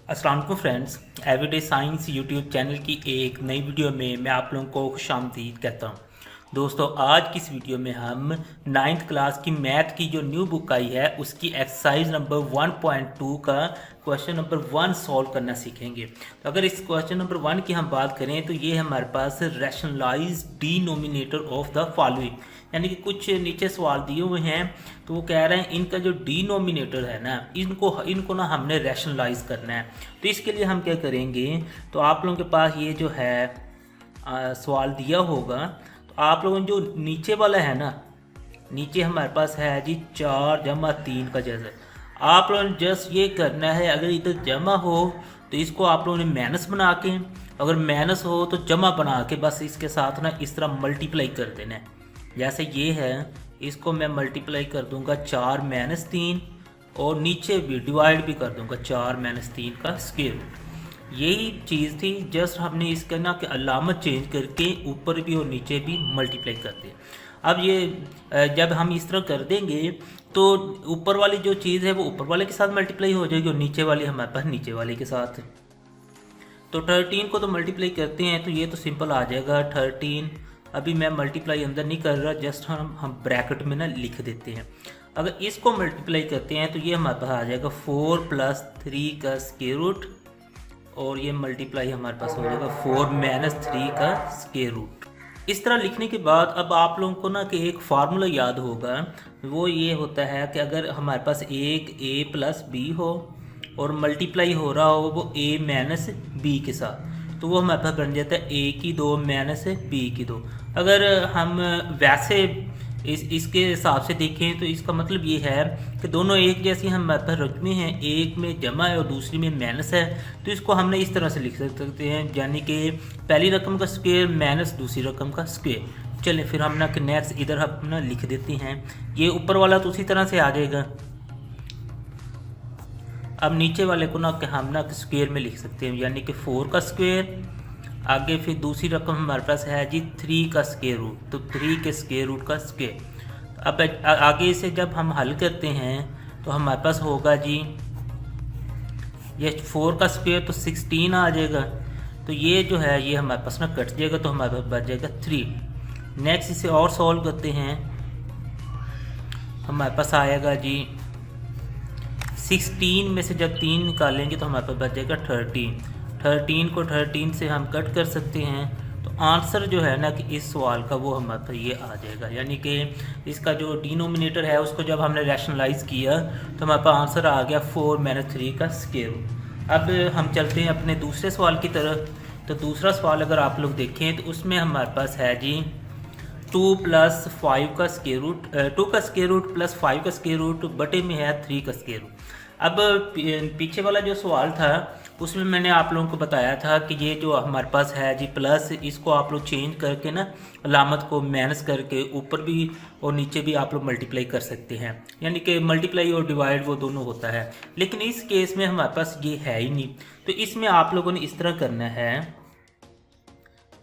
अस्सलाम वालेकुम friends, everyday science YouTube channel की एक नई वीडियो में मैं आप लोगों को खुशामदीद कहता हूँ। दोस्तों, आज की इस वीडियो में हम 9th क्लास की मैथ की जो न्यू बुक आई है उसकी एक्सरसाइज नंबर 1.2 का क्वेश्चन नंबर 1 सॉल्व करना सीखेंगे। तो अगर इस क्वेश्चन नंबर 1 की हम बात करें तो ये हमारे पास rationalise denominator of the following, यानी कि कुछ नीचे सवाल दिए हुए हैं। तो वो कह रहे हैं इनका जो डिनोमिनेटर है ना, इनको ना हमने रैशनलाइज करना है। तो इसके लिए हम क्या करेंगे, तो आप लोगों के पास ये जो है सवाल दिया होगा, तो आप लोगों ने जो नीचे वाला है ना, नीचे हमारे पास है जी 4 + 3 का जैसा। आप लोगों ने जस्ट ये करना है, अगर इधर जमा हो तो इसको आप लोगों ने माइनस बना के, अगर माइनस हो तो जमा बना के बस इसके साथ ना इस तरह मल्टीप्लाई कर देना है। जैसे ये है, इसको मैं मल्टीप्लाई कर दूंगा 4 - 3 और नीचे भी डिवाइड भी कर दूंगा 4 - 3 का स्क्वायर। यही चीज़ थी, जस्ट हमने इसका ना कि अलामत चेंज करके ऊपर भी और नीचे भी मल्टीप्लाई कर दिया। अब ये जब हम इस तरह कर देंगे तो ऊपर वाली जो चीज़ है वो ऊपर वाले के साथ मल्टीप्लाई हो जाएगी और नीचे वाली हमारे पास नीचे वाले के साथ। तो 13 को तो मल्टीप्लाई करते हैं तो ये तो सिंपल आ जाएगा 13। अभी मैं मल्टीप्लाई अंदर नहीं कर रहा, जस्ट हम ब्रैकेट में ना लिख देते हैं। अगर इसको मल्टीप्लाई करते हैं तो ये हमारे पास आ जाएगा 4 + 3 का स्क्वायर रूट, और ये मल्टीप्लाई हमारे पास हो जाएगा 4 - 3 का स्क्वायर रूट। इस तरह लिखने के बाद अब आप लोगों को ना कि एक फार्मूला याद होगा, वो ये होता है कि अगर हमारे पास एक a + b हो और मल्टीप्लाई हो रहा हो वो a - b के साथ, तो वो हमारे पास बन जाता है a की 2 - b की 2। अगर हम वैसे इसके हिसाब से देखें तो इसका मतलब ये है कि दोनों एक जैसी हमारे पास रकमें हैं, एक में जमा है और दूसरी में माइनस है। तो इसको हमने इस तरह से लिख सकते हैं, यानी कि पहली रकम का स्क्वायर माइनस दूसरी रकम का स्क्वायर। चलें फिर हम ना कि नेक्स्ट इधर हम ना लिख देते हैं। ये ऊपर वाला तो उसी तरह से आ जाएगा। अब नीचे वाले को ना कि हम ना स्क्वायर में लिख सकते हैं, यानी कि 4 का स्क्वायर, आगे फिर दूसरी रकम हमारे पास है जी 3 का स्क्वायर रूट, तो 3 के स्क्वायर रूट का स्क्वायर। अब आगे से जब हम हल करते हैं तो हमारे पास होगा जी ये 4 का स्क्वायर तो 16 आ जाएगा। तो ये जो है ये हमारे पास ना कट जाएगा, तो हमारे पास बच जाएगा 3। नेक्स्ट इसे और सॉल्व करते हैं, हमारे पास आएगा जी 16 में से जब 3 निकालेंगे तो हमारे पास बच जाएगा 13 को 13 से हम कट कर सकते हैं। तो आंसर जो है ना कि इस सवाल का वो हमारे पास ये आ जाएगा, यानी कि इसका जो डिनोमिनेटर है उसको जब हमने रैशनलाइज किया तो हमारे पास आंसर आ गया 4 - 3 का स्क्वायर रूट। अब हम चलते हैं अपने दूसरे सवाल की तरफ। तो दूसरा सवाल अगर आप लोग देखें तो उसमें हमारे पास है जी 2 + 5 का स्क्वायर रूट, 2 का स्क्वायर रूट + 5 का स्क्वायर रूट बटे में है 3 का स्क्वायर रूट। अब पीछे वाला जो सवाल था उसमें मैंने आप लोगों को बताया था कि ये जो हमारे पास है जी प्लस, इसको आप लोग चेंज करके ना अलामत को माइनस करके ऊपर भी और नीचे भी आप लोग मल्टीप्लाई कर सकते हैं, यानी कि मल्टीप्लाई और डिवाइड वो दोनों होता है। लेकिन इस केस में हमारे पास ये है ही नहीं, तो इसमें आप लोगों ने इस तरह करना है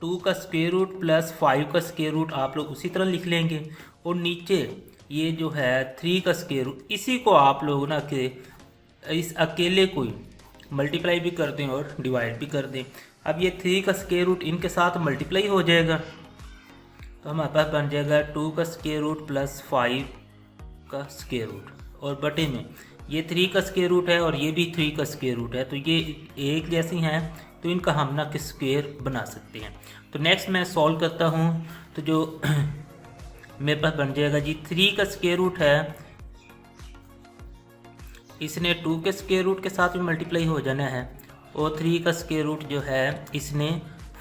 2 का स्क्वायर रूट + 5 का स्क्वायर रूट आप लोग उसी तरह लिख लेंगे, और नीचे ये जो है 3 का स्क्वायर रूट, इसी को आप लोग ना कि इस अकेले को मल्टीप्लाई भी कर दें और डिवाइड भी कर दें। अब ये 3 का स्क्वायर रूट इनके साथ मल्टीप्लाई हो जाएगा, तो हमारे पास बन जाएगा 2 का स्क्वायर रूट + 5 का स्क्वायर रूट, और बटे में ये 3 का स्क्वायर रूट है और ये भी 3 का स्क्वायर रूट है, तो ये एक जैसी हैं तो इनका हम ना कि स्क्वायर बना सकते हैं। तो नेक्स्ट मैं सॉल्व करता हूँ, तो जो मेरे पास बन जाएगा जी 3 का स्क्वायर रूट है, इसने 2 के स्क्वायर रूट के साथ भी मल्टीप्लाई हो जाना है, और 3 का स्क्वायर रूट जो है इसने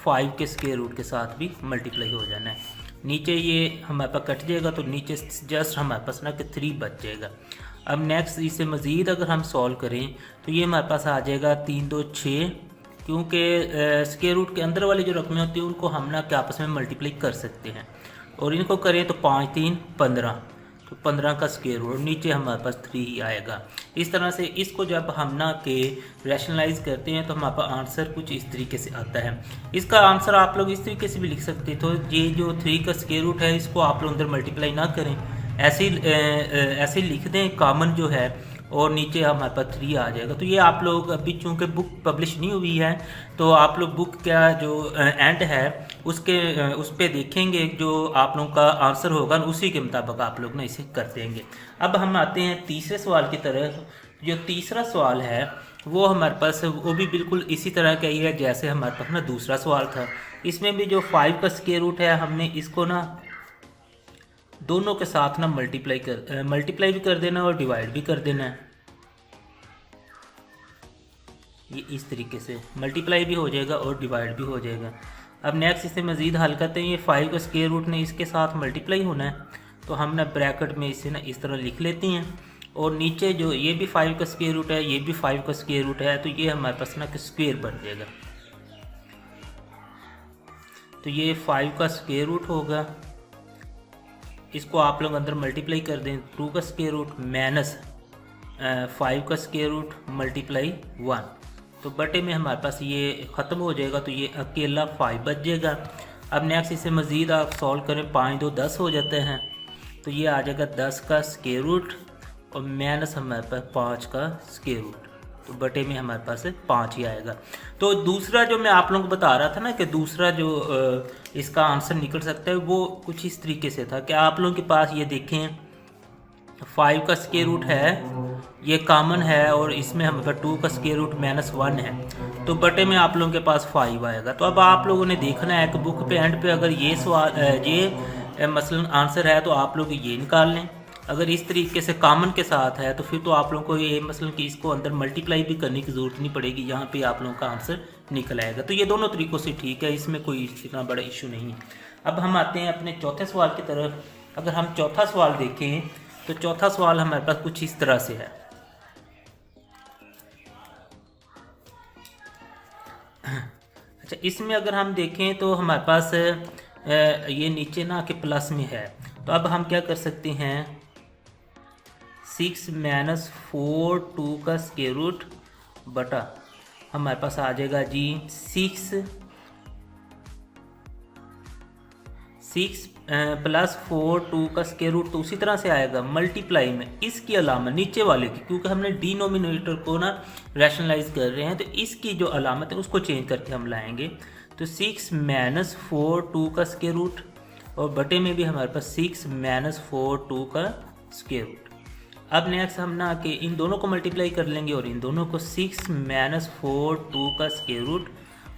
5 के स्क्वायर रूट के साथ भी मल्टीप्लाई हो जाना है। नीचे ये हमारे पास कट जाएगा तो नीचे जस्ट हमारे पास ना कि 3 बच जाएगा। अब नेक्स्ट इसे मज़ीद अगर हम सॉल्व करें तो ये हमारे पास आ जाएगा 3 2 6, क्योंकि स्क्वायर रूट के अंदर वाली जो रकमें होती हैं उनको हम ना कि आपस में मल्टीप्लाई कर सकते हैं, और इनको करें तो 5 3 15, तो 15 का स्क्वायर रूट, नीचे हमारे पास 3 ही आएगा। इस तरह से इसको जब हम ना के रैशनलाइज करते हैं तो हमारे पास आंसर कुछ इस तरीके से आता है। इसका आंसर आप लोग इस तरीके से भी लिख सकते, तो ये जो 3 का स्क्वायर रूट है इसको आप लोग अंदर मल्टीप्लाई ना करें, ऐसे ही लिख दें, कॉमन जो है और नीचे हमारे पास 3 आ जाएगा। तो ये आप लोग अभी चूँकि बुक पब्लिश नहीं हुई है तो आप लोग बुक का जो एंड है उस पर देखेंगे, जो आप लोगों का आंसर होगा उसी के मुताबिक आप लोग ना इसे कर देंगे। अब हम आते हैं तीसरे सवाल की तरफ। जो तीसरा सवाल है वो हमारे पास वो भी बिल्कुल इसी तरह का ही है जैसे हमारे पास ना दूसरा सवाल था। इसमें भी जो 5 का स्क्वायर रूट है हमने इसको ना दोनों के साथ ना मल्टीप्लाई भी कर देना और डिवाइड भी कर देना है। ये इस तरीके से मल्टीप्लाई भी हो जाएगा और डिवाइड भी हो जाएगा। अब नेक्स्ट इसे मज़ीद हल करते हैं। ये 5 का स्क्वायर रूट ने इसके साथ मल्टीप्लाई होना है, तो हम ना ब्रैकेट में इसे ना इस तरह लिख लेते हैं। और नीचे जो ये भी 5 का स्क्वायर रूट है, ये भी 5 का स्क्वायर रूट है, तो ये हमारे पास ना स्क्वायर बन जाएगा। तो ये 5 का स्क्वायर रूट होगा, इसको आप लोग अंदर मल्टीप्लाई कर दें। 2 का स्क्वायर रूट माइनस 5 का स्क्वायर रूट मल्टीप्लाई 1, तो बटे में हमारे पास ये ख़त्म हो जाएगा, तो ये अकेला 5 बच जाएगा। अब नेक्स्ट इसे मज़ीद आप सॉल्व करें, 5 2 10 हो जाते हैं, तो ये आ जाएगा 10 का स्क्वायर रूट और माइनस हमारे पास 5 का स्क्वायर रूट, तो बटे में हमारे पास 5 ही आएगा। तो दूसरा जो मैं आप लोगों को बता रहा था ना कि दूसरा जो इसका आंसर निकल सकता है वो कुछ इस तरीके से था कि आप लोगों के पास ये देखें 5 का स्क्वायर रूट है, ये कॉमन है, और इसमें हमारे पास 2 का स्क्वायर रूट -1 है, तो बटे में आप लोगों के पास 5 आएगा। तो अब आप लोगों ने देखना है कि बुक पे एंड पे अगर ये सवाल ये मसलन आंसर है तो आप लोग ये निकाल लें। अगर इस तरीके से कॉमन के साथ है तो फिर तो आप लोगों को ये मसलन कि इसको अंदर मल्टीप्लाई भी करने की ज़रूरत नहीं पड़ेगी, यहाँ पे आप लोगों का आंसर निकल आएगा। तो ये दोनों तरीक़ों से ठीक है, इसमें कोई इतना बड़ा इशू नहीं है। अब हम आते हैं अपने चौथे सवाल की तरफ। अगर हम चौथा सवाल देखें तो चौथा सवाल हमारे पास कुछ इस तरह से है। अच्छा, इसमें अगर हम देखें तो हमारे पास ये नीचे ना के प्लस में है, तो अब हम क्या कर सकते हैं, 6 - 4 2 का स्क्वायर रूट बटा हमारे पास आ जाएगा जी 6 + 4 2 का स्क्वायर रूट, तो उसी तरह से आएगा मल्टीप्लाई में इसकी अलामत नीचे वाले की, क्योंकि हमने डिनोमिनेटर को ना रैशनलाइज कर रहे हैं, तो इसकी जो अलामत है उसको चेंज करके हम लाएंगे। तो 6 - 4 2 का स्क्वायर रूट और बटे में भी हमारे पास 6 - 4 2 का स्क्वायर रूट। अब नेक्स्ट हम ना कि इन दोनों को मल्टीप्लाई कर लेंगे और इन दोनों को 6 - 4 2 का स्क्वायर रूट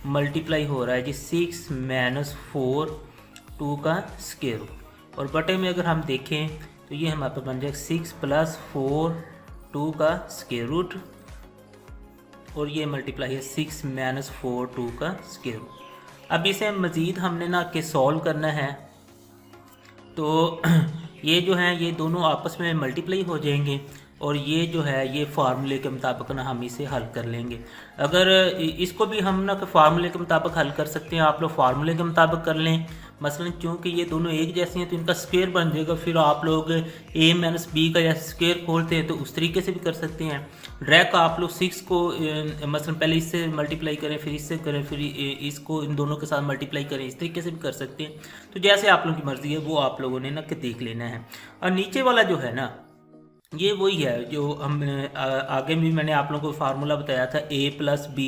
मल्टीप्लाई हो रहा है जी 6 - 4 2 का स्क्वायर रूट, और बटे में अगर हम देखें तो ये हमारे पास बन जाएगा 6 + 4 2 का स्क्वायर रूट और ये मल्टीप्लाई है 6 - 4 2 का स्क्वायर रूट। अब इसे मज़ीद हमने ना कि सॉल्व करना है, तो ये जो है ये दोनों आपस में मल्टीप्लाई हो जाएंगे और ये जो है ये फार्मूले के मुताबिक ना हम इसे हल कर लेंगे। अगर इसको भी हम ना फार्मूले के मुताबिक हल कर सकते हैं, आप लोग फार्मूले के मुताबिक कर लें। मसलन क्योंकि ये दोनों एक जैसे हैं तो इनका स्क्वायर बन जाएगा, फिर आप लोग a - b का जैसे स्क्वायर खोलते हैं तो उस तरीके से भी कर सकते हैं। डायरेक्ट आप लोग 6 को मसलन पहले इससे मल्टीप्लाई करें, फिर इससे करें, फिर इसको इन दोनों के साथ मल्टीप्लाई करें, इस तरीके से भी कर सकते हैं। तो जैसे आप लोगों की मर्ज़ी है वो आप लोगों ने ना कि देख लेना है। और नीचे वाला जो है ना ये वही है जो हम आगे भी मैंने आप लोगों को फार्मूला बताया था a + b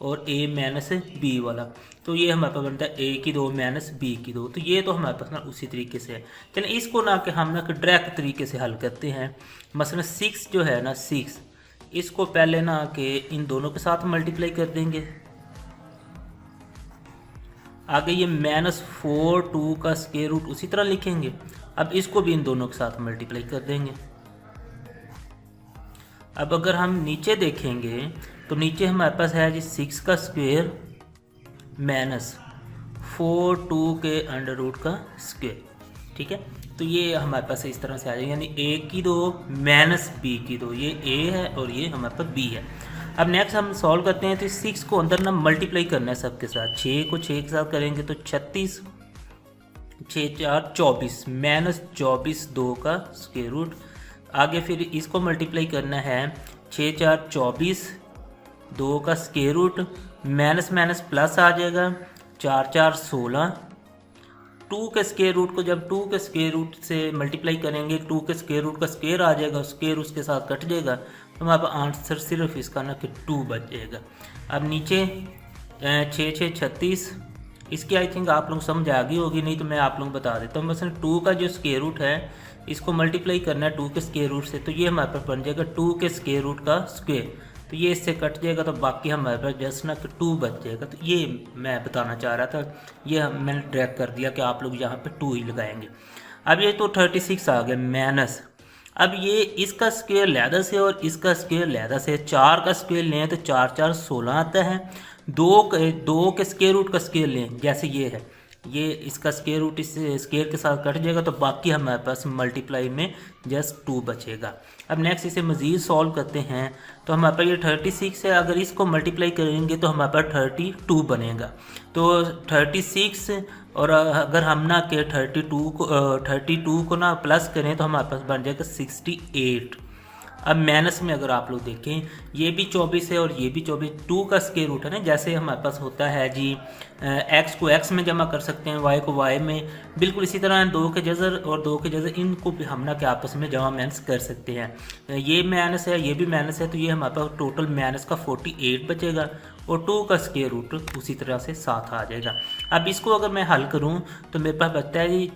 और a - b वाला, तो ये हमारे पास बनता है a की 2 - b की 2, तो ये तो हमारे पास ना उसी तरीके से है। चलिए इसको ना कि हम ना कि डायरेक्ट तरीके से हल करते हैं। मसलन 6 जो है ना 6 इसको पहले ना कि इन दोनों के साथ मल्टीप्लाई कर देंगे। आगे ये -4 2 का स्क्वायर रूट उसी तरह लिखेंगे। अब इसको भी इन दोनों के साथ मल्टीप्लाई कर देंगे। अब अगर हम नीचे देखेंगे तो नीचे हमारे पास है जी 6 का स्क्वायर -4 2 के अंडर रूट का स्क्वायर, ठीक है। तो ये हमारे पास इस तरह से आ जाएगा, यानी a की 2 - b की 2, ये a है और ये हमारे पास b है। अब नेक्स्ट हम सॉल्व करते हैं, तो 6 को अंदर ना मल्टीप्लाई करना है सबके साथ। 6 को 6 के साथ करेंगे तो 36 6 4 24 -24 2 का स्क्वायर रूट। आगे फिर इसको मल्टीप्लाई करना है 6 4 24 2 का square root, minus minus plus आ जाएगा 4 4 16 2 के स्क्वायर रूट को जब 2 के स्क्वायर रूट से मल्टीप्लाई करेंगे, 2 के स्क्वायर रूट का स्क्वायर आ जाएगा, स्क्वायर उसके साथ कट जाएगा, तो हमारे पास आंसर सिर्फ इसका ना कि 2 बच जाएगा। अब नीचे 6 6 36, इसकी आई थिंक आप लोग समझ आ गई होगी, नहीं तो मैं आप लोग बता देता हूँ। मसलन 2 का जो स्क्वायर रूट है इसको मल्टीप्लाई करना है 2 के स्क्वायर रूट से, तो ये हमारे पास बन जाएगा 2 के स्क्वायर रूट का स्क्वायर, तो ये इससे कट जाएगा, तो बाकी हमारे पास जस्ट ना कि 2 बच जाएगा। तो ये मैं बताना चाह रहा था, ये मैंने ड्रैग कर दिया कि आप लोग यहाँ पे 2 ही लगाएंगे। अब ये तो 36 आ गया माइनस, अब ये इसका स्क्वायर लहदा से और इसका स्क्वायर लहदा से, 4 का स्क्वायर लें तो 4 4 16 आता है, 2 के स्क्वायर रूट का स्क्वायर लें जैसे ये है, ये इसका स्क्वायर रूट इस स्क्वायर के साथ कट जाएगा, तो बाकी हमारे पास मल्टीप्लाई में जस्ट 2 बचेगा। अब नेक्स्ट इसे मज़ीद सॉल्व करते हैं, तो हमारे पास ये 36 है, अगर इसको मल्टीप्लाई करेंगे तो हमारे पास 32 बनेगा। तो 36 और अगर हम ना के 32 को ना प्लस करें तो हमारे पास बन जाएगा 68। अब माइनस में अगर आप लोग देखें, ये भी 24 है और ये भी 24, 2 का स्क्वायर रूट है ना, जैसे हमारे पास होता है जी x को x में जमा कर सकते हैं, y को y में, बिल्कुल इसी तरह 2 के जज़र और 2 के जज़र, इनको भी हम ना के आपस में जमा माइनस कर सकते हैं। ये माइनस है, ये भी माइनस है, तो ये हमारे पास टोटल माइनस का 48 बचेगा और 2 का स्क्वायर रूट उसी तरह से 7 आ जाएगा। अब इसको अगर मैं हल करूं तो मेरे पास बचता है जी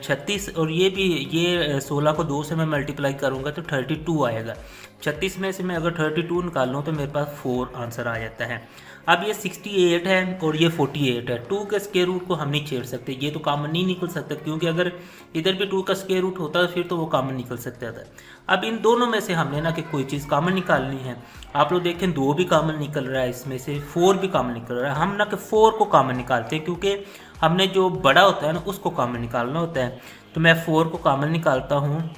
36, और ये भी ये 16 को 2 से मैं मल्टीप्लाई करूंगा तो 32 आएगा। 36 में से मैं अगर 32 निकालूँ तो मेरे पास 4 आंसर आ जाता है। अब ये 68 है और ये 48 है, 2 के स्क्वायर रूट को हम नहीं छेड़ सकते, ये तो कॉमन नहीं निकल सकता, क्योंकि अगर इधर भी 2 का स्क्वायर रूट होता फिर तो वो कॉमन निकल सकता था। अब इन दोनों में से हमने ना कि कोई चीज़ कॉमन निकालनी है। आप लोग देखें 2 भी कॉमन निकल रहा है, इसमें से 4 भी कॉमन निकल रहा है, हम ना कि 4 को कॉमन निकालते हैं, क्योंकि हमने जो बड़ा होता है ना उसको कॉमन निकालना होता है। तो मैं 4 को कॉमन निकालता हूँ,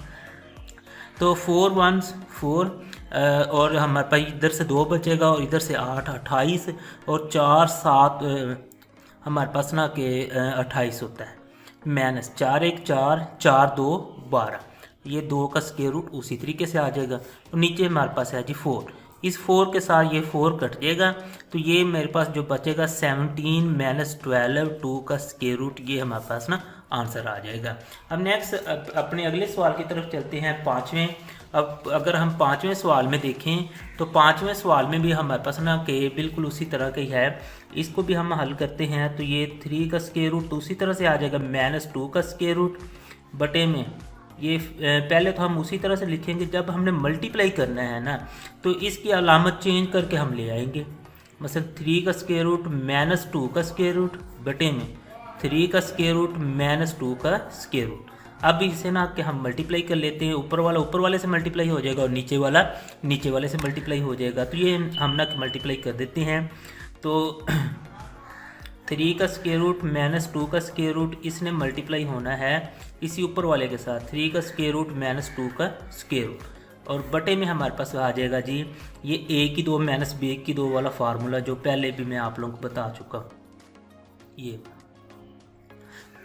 तो 4 1 4 और हमारे पास इधर से 2 बचेगा और इधर से 8 28 और 4 7 हमारे पास ना कि 28 होता है, माइनस 4 1 4 4 2 12, ये 2 का स्क्वायर रूट उसी तरीके से आ जाएगा। और नीचे हमारे पास है जी 4, इस 4 के साथ ये 4 कट जाएगा, तो ये मेरे पास जो बचेगा 17 माइनस 12 2 का स्क्वायर रूट, ये हमारे पास ना आंसर आ जाएगा। अब नेक्स्ट अपने अगले सवाल की तरफ चलते हैं, 5वें। अब अगर हम 5वें सवाल में देखें तो 5वें सवाल में भी हमारे पास ना कि बिल्कुल उसी तरह का ही है, इसको भी हम हल करते हैं। तो ये 3 का स्क्वायर रूट तो उसी तरह से आ जाएगा, माइनस 2 का स्क्वायर रूट बटे में ये पहले तो हम उसी तरह से लिखेंगे, जब हमने मल्टीप्लाई करना है ना तो इसकी अलामत चेंज करके हम ले आएंगे। मतलब 3 का स्क्वायर रूट माइनस 2 का स्क्वायर रूट बटे में 3 का स्क्वायर रूट माइनस 2 का स्क्वायर रूट। अब इसे ना कि हम मल्टीप्लाई कर लेते हैं, ऊपर वाला ऊपर वाले से मल्टीप्लाई हो जाएगा और नीचे वाला नीचे वाले से मल्टीप्लाई हो जाएगा। तो ये हम ना कि मल्टीप्लाई कर देते हैं, तो 3 का स्क्वायर रूट माइनस 2 का स्क्वायर रूट इसने मल्टीप्लाई होना है इसी ऊपर वाले के साथ, 3 का स्क्वायर रूट माइनस 2 का स्क्वायर रूट, और बटे में हमारे पास आ जाएगा जी ये a की 2 माइनस b की 2 वाला फार्मूला, जो पहले भी मैं आप लोगों को बता चुका हूँ। ये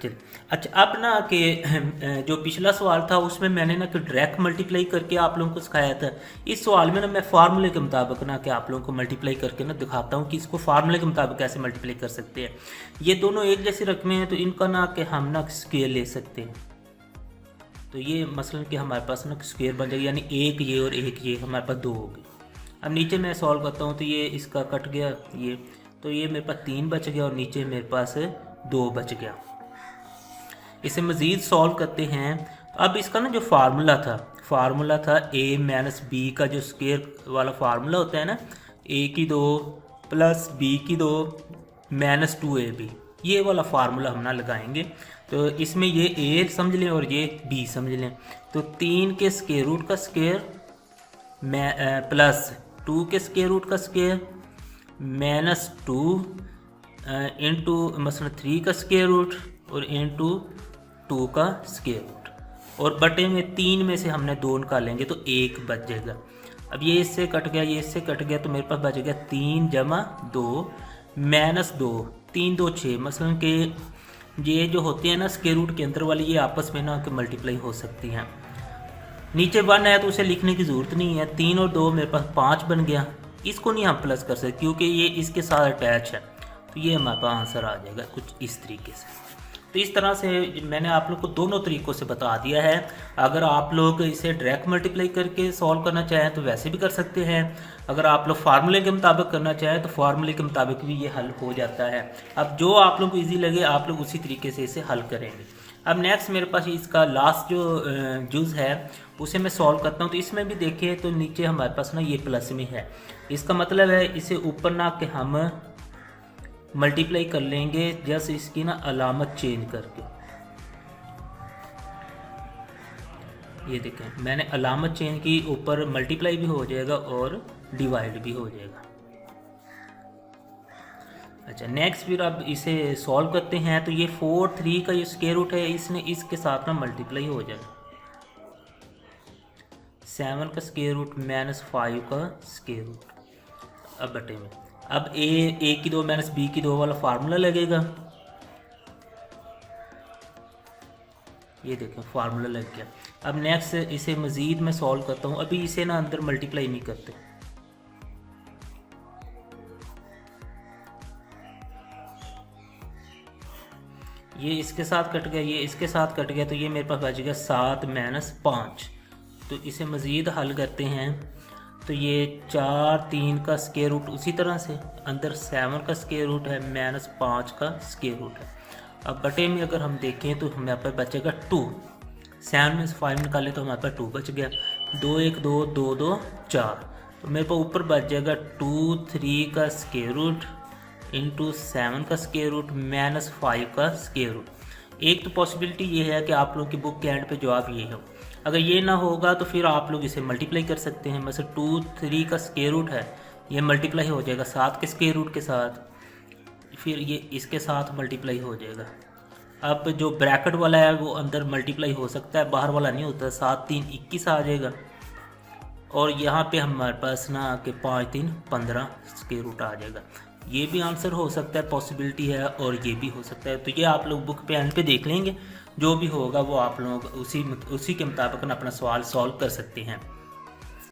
चलिए अच्छा, अब ना कि जो पिछला सवाल था उसमें मैंने ना कि डायरेक्ट मल्टीप्लाई करके आप लोगों को सिखाया था। इस सवाल में ना मैं फार्मूले के मुताबिक ना कि आप लोगों को मल्टीप्लाई करके ना दिखाता हूँ कि इसको फार्मूले के मुताबिक कैसे मल्टीप्लाई कर सकते हैं। ये दोनों एक जैसी रकमें हैं तो इनका ना कि हम ना स्क्वायर ले सकते हैं। तो ये मसलन कि हमारे पास ना स्क्वायर बन जाएगा, यानी एक ये और एक ये, हमारे पास 2 हो गए। अब नीचे मैं सॉल्व करता हूँ तो ये इसका कट गया ये, तो ये मेरे पास 3 बच गया और नीचे मेरे पास 2 बच गया। इसे मज़ीद सॉल्व करते हैं। अब इसका ना जो फार्मूला था a माइनस b का जो स्क्वायर वाला फार्मूला होता है ना, a की 2 प्लस b की 2 माइनस 2ab, ये वाला फार्मूला हम ना लगाएंगे। तो इसमें ये a समझ लें और ये b समझ लें। तो 3 के स्क्वायर रूट का स्क्वायर प्लस 2 के स्क्वायर रूट का स्क्वायर माइनस 2 इंटू मसलन 3 का स्क्वायर रूट और इंटू 2 का स्क्वायर रूट, और बटे में 3 में से हमने 2 निकालेंगे तो 1 बच जाएगा। अब ये इससे कट गया, ये इससे कट गया, तो मेरे पास बच गया 3 जमा 2 माइनस 2, 3 2 6। मसलन के ये जो होते हैं ना स्क्वायर रूट के अंदर वाली, ये आपस में ना कि मल्टीप्लाई हो सकती हैं। नीचे 1 है तो उसे लिखने की ज़रूरत नहीं है, 3 और 2 मेरे पास 5 बन गया। इसको नहीं हम प्लस कर सकते क्योंकि ये इसके साथ अटैच है, तो ये हमारे पास आंसर आ जाएगा कुछ इस तरीके से। तो इस तरह से मैंने आप लोग को दोनों तरीक़ों से बता दिया है। अगर आप लोग इसे डायरेक्ट मल्टीप्लाई करके सॉल्व करना चाहें तो वैसे भी कर सकते हैं। अगर आप लोग फार्मूले के मुताबिक करना चाहें तो फार्मूले के मुताबिक भी ये हल हो जाता है। अब जो आप लोग को ईजी लगे आप लोग उसी तरीके से इसे हल करेंगे। अब नेक्स्ट मेरे पास इसका लास्ट जो जुज़ है उसे मैं सॉल्व करता हूँ। तो इसमें भी देखिए तो नीचे हमारे पास ना ये प्लस में है, इसका मतलब है इसे ऊपर ना कि हम मल्टीप्लाई कर लेंगे जस्ट इसकी ना अलामत चेंज करके। ये देखें मैंने अलामत चेंज की, ऊपर मल्टीप्लाई भी हो जाएगा और डिवाइड भी हो जाएगा। अच्छा नेक्स्ट फिर अब इसे सॉल्व करते हैं। तो ये 4 3 का ये स्क्वायर रूट है, इसने इसके साथ ना मल्टीप्लाई हो जाएगा। 7 का स्क्वायर रूट माइनस 5 का स्क्वायर रूट। अब बटे में अब ए की 2 माइनस बी की 2 वाला फार्मूला लगेगा। ये देखें फार्मूला लग गया। अब नेक्स्ट इसे मज़ीद मैं सॉल्व करता हूँ। अभी इसे ना अंदर मल्टीप्लाई नहीं करते, ये इसके साथ कट गया, ये इसके साथ कट गया, तो ये मेरे पास बच गया 7 माइनस 5। तो इसे मज़ीद हल करते हैं। तो ये 4 3 का स्क्वायर रूट, उसी तरह से अंदर 7 का स्क्वायर रूट है माइनस 5 का स्क्वायर रूट है। अब बटे में अगर हम देखें तो हमारे पास बचेगा 2। 7 में से 5 निकाले तो हमारे पास 2 बच गया। 2 1 2 2 2 4, तो मेरे पास ऊपर बच जाएगा 2 3 का स्क्वायर रूट इंटू 7 का स्क्वायर रूट माइनस 5 का स्क्वायर रूट। एक तो पॉसिबिलिटी ये है कि आप लोग की बुक के एंड पे जवाब ये हो। अगर ये ना होगा तो फिर आप लोग इसे मल्टीप्लाई कर सकते हैं। वैसे 2 3 का स्क्वायर रूट है, ये मल्टीप्लाई हो जाएगा 7 के स्क्वायर रूट के साथ, फिर ये इसके साथ मल्टीप्लाई हो जाएगा। अब जो ब्रैकेट वाला है वो अंदर मल्टीप्लाई हो सकता है, बाहर वाला नहीं होता। 7 3 21 आ जाएगा और यहाँ पे हमारे पास ना कि 5 3 15 स्क्वायर रूट आ जाएगा। ये भी आंसर हो सकता है, पॉसिबिलिटी है, और ये भी हो सकता है। तो ये आप लोग बुक पे एंड पे देख लेंगे, जो भी होगा वो आप लोग उसी के मुताबिक अपना सवाल सॉल्व कर सकते हैं।